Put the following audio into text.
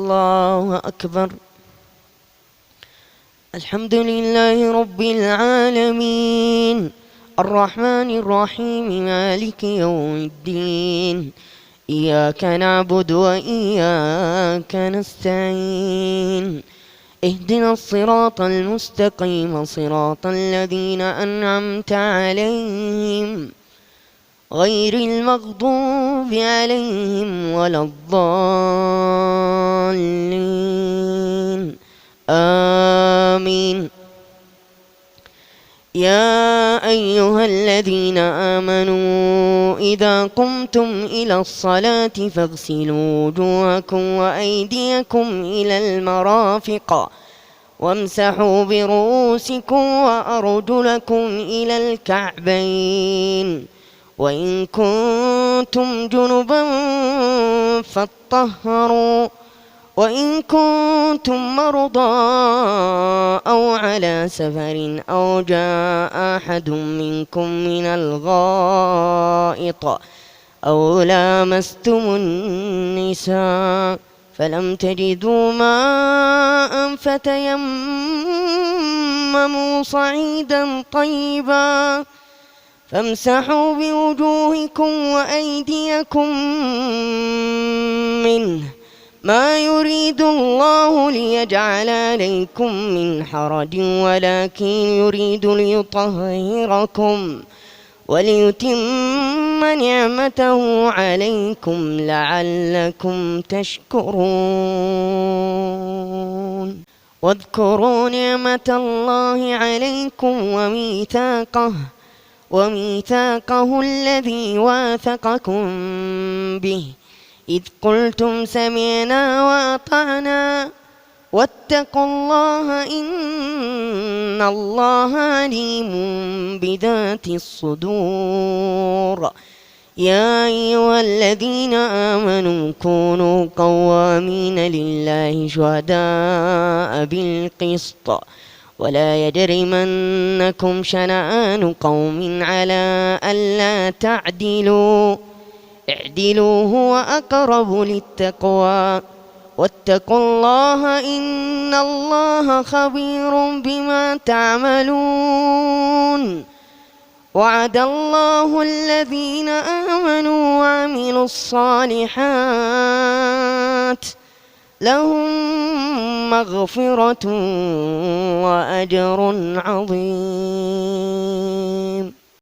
الله أكبر. الحمد لله رب العالمين الرحمن الرحيم مالك يوم الدين إياك نعبد وإياك نستعين اهدنا الصراط المستقيم صراط الذين أنعمت عليهم غير المغضوب عليهم ولا الضالين آمين. يا أيها الذين آمنوا إذا قمتم إلى الصلاة فاغسلوا وجوهكم وأيديكم إلى المرافق وامسحوا برؤوسكم وأرجلكم إلى الكعبين وإن كنتم جنبا فاطهروا وإن كنتم مرضى أو على سفر أو جاء أحد منكم من الغائط أو لامستم النساء فلم تجدوا ماء فتيمموا صعيدا طيبا فامسحوا بوجوهكم وأيديكم منه ما يريد الله ليجعل عليكم من حرج ولكن يريد ليطهركم وليتم نعمته عليكم لعلكم تشكرون. واذكروا نعمة الله عليكم وميثاقه الذي واثقكم به إذ قلتم سمعنا وأطعنا واتقوا الله إن الله عليم بذات الصدور. يا أيها الذين آمنوا كونوا قوامين لله شهداء بالقسط ولا يجرمنكم شنآن قوم على ألا تعدلوا اعدلوا هو أقرب للتقوى واتقوا الله إن الله خبير بما تعملون. وعد الله الذين آمنوا وعملوا الصالحات لهم مغفرة وأجر عظيم.